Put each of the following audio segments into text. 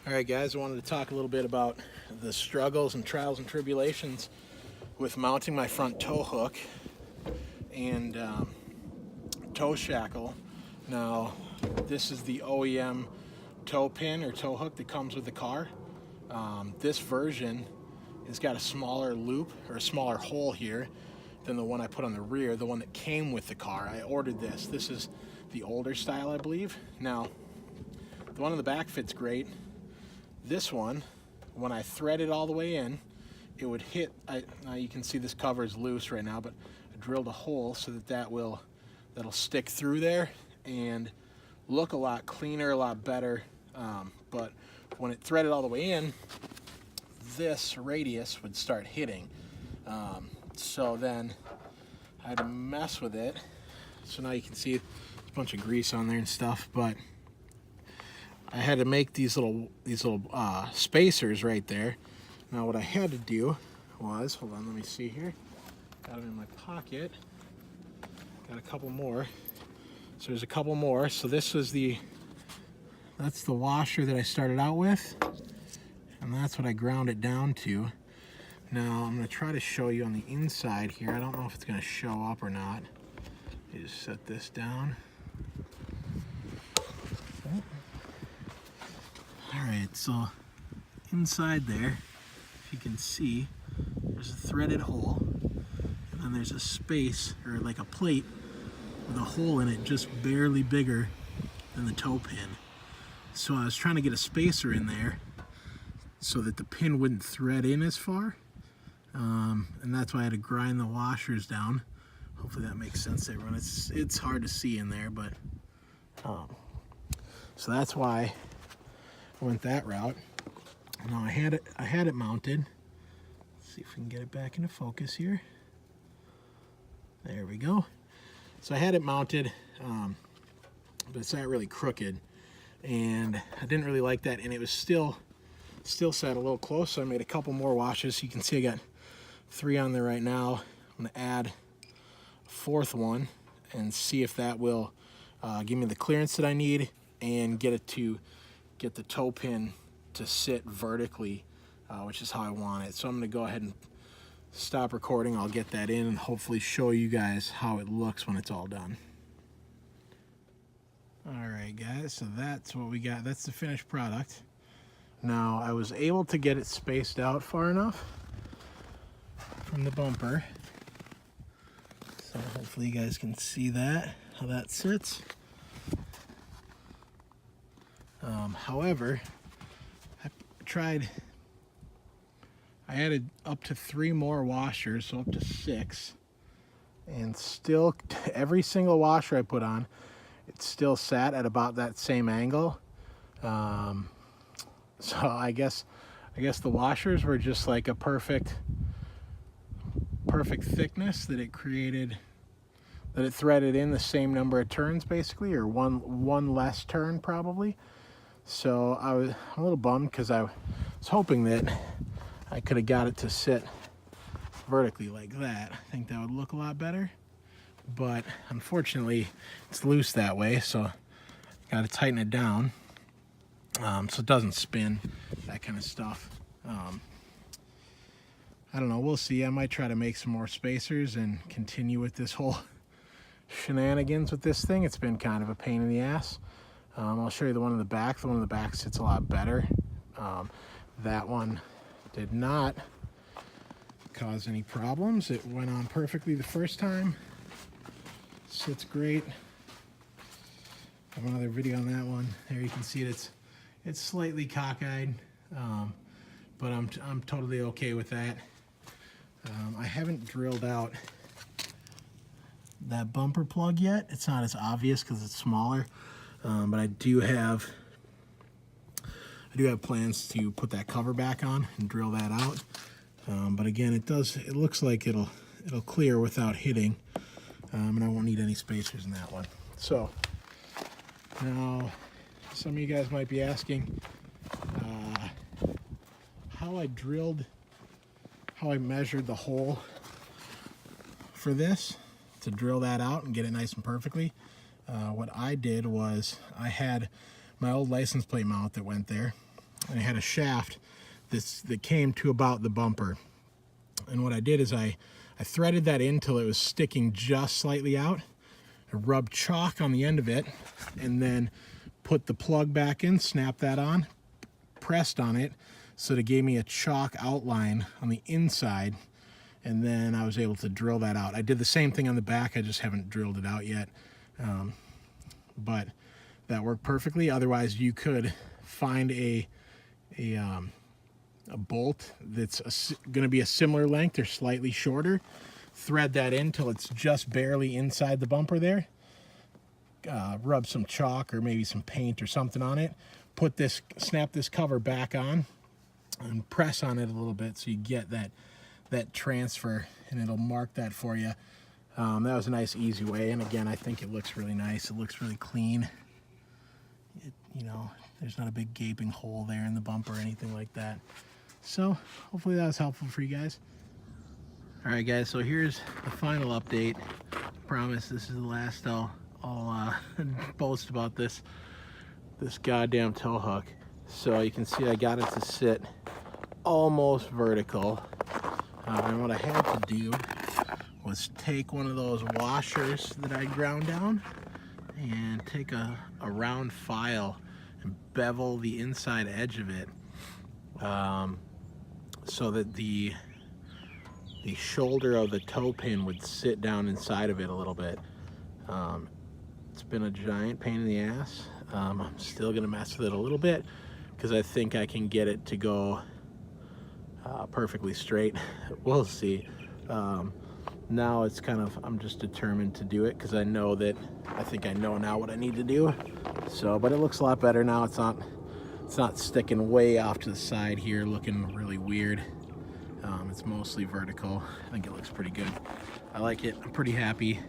All right, guys, I wanted to talk a little bit about the struggles and trials and tribulations with mounting my front tow hook and tow shackle. Now, this is the OEM tow pin or tow hook that comes with the car. This version has got a smaller loop or a smaller hole here than the one I put on the rear, the one that came with the car. I ordered this. This is the older style, I believe. Now, the one on the back fits great. This one, when I thread it all the way in, it would hit, now you can see this cover is loose right now, but I drilled a hole so that'll stick through there and look a lot cleaner, a lot better. But when it threaded all the way in, this radius would start hitting. So then I had to mess with it. So now you can see there's a bunch of grease on there and stuff, but I had to make these little spacers right there. Now what I had to do was, hold on, let me see here. Got them in my pocket. Got a couple more. So there's a couple more. So this was that's the washer that I started out with, and that's what I ground it down to. Now I'm gonna try to show you on the inside here. I don't know if it's gonna show up or not. You just set this down. Alright, so inside there, if you can see, there's a threaded hole, and then there's a space, or like a plate, with a hole in it just barely bigger than the toe pin. So I was trying to get a spacer in there so that the pin wouldn't thread in as far, and that's why I had to grind the washers down. Hopefully that makes sense to everyone. It's hard to see in there, but so that's why I went that route. Now I had it mounted. Let's see if we can get it back into focus here. There we go. So I had it mounted, but it's not really crooked, and I didn't really like that, and it was still set a little close. So I made a couple more washes. You can see I got 3 on there right now. I'm gonna add a 4th one and see if that will give me the clearance that I need and get the toe pin to sit vertically, which is how I want it. So I'm gonna go ahead and stop recording. I'll get that in and hopefully show you guys how it looks when it's all done. All right, guys, so that's what we got. That's the finished product. Now, I was able to get it spaced out far enough from the bumper. So hopefully you guys can see that, how that sits. However, I added up to 3 more washers, so up to 6, and still every single washer I put on, it still sat at about that same angle. So I guess the washers were just like a perfect thickness that it created, that it threaded in the same number of turns basically, or one less turn probably. So I'm a little bummed because I was hoping that I could have got it to sit vertically like that. I think that would look a lot better, but unfortunately it's loose that way, so got to tighten it down so it doesn't spin, that kind of stuff. I don't know, we'll see. I might try to make some more spacers and continue with this whole shenanigans with this thing. It's been kind of a pain in the ass. I'll show you the one in the back. The one in the back sits a lot better. That one did not cause any problems. It went on perfectly the first time. Sits great. I have another video on that one. There you can see it. It's slightly cockeyed, but I'm totally okay with that. I haven't drilled out that bumper plug yet. It's not as obvious because it's smaller, but I do have plans to put that cover back on and drill that out. But again, it looks like it'll clear without hitting, and I won't need any spacers in that one. So now some of you guys might be asking how I measured the hole for this to drill that out and get it nice and perfectly. What I did was I had my old license plate mount that went there, and I had a shaft that came to about the bumper. And what I did is I threaded that in till it was sticking just slightly out. I rubbed chalk on the end of it, and then put the plug back in, snapped that on, pressed on it, so it gave me a chalk outline on the inside, and then I was able to drill that out. I did the same thing on the back, I just haven't drilled it out yet. But that worked perfectly. Otherwise, you could find a bolt that's going to be a similar length or slightly shorter, thread that in till it's just barely inside the bumper there, rub some chalk or maybe some paint or something on it, snap this cover back on and press on it a little bit so you get that transfer, and it'll mark that for you. That was a nice, easy way, and again, I think it looks really nice. It looks really clean. You know, there's not a big gaping hole there in the bumper or anything like that. So hopefully that was helpful for you guys. All right, guys, so here's the final update. I promise this is the last I'll boast about this goddamn tow hook. So you can see I got it to sit almost vertical. And what I had to do was take one of those washers that I ground down and take a round file and bevel the inside edge of it, so that the shoulder of the toe pin would sit down inside of it a little bit. It's been a giant pain in the ass. I'm still gonna mess with it a little bit because I think I can get it to go perfectly straight. We'll see. Now it's kind of, I'm just determined to do it because I think I know now what I need to do. So, but it looks a lot better now. It's not sticking way off to the side here, looking really weird. It's mostly vertical. I think it looks pretty good. I like it. I'm pretty happy.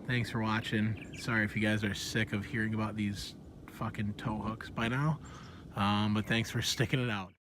Thanks for watching. Sorry if you guys are sick of hearing about these fucking tow hooks by now. But thanks for sticking it out.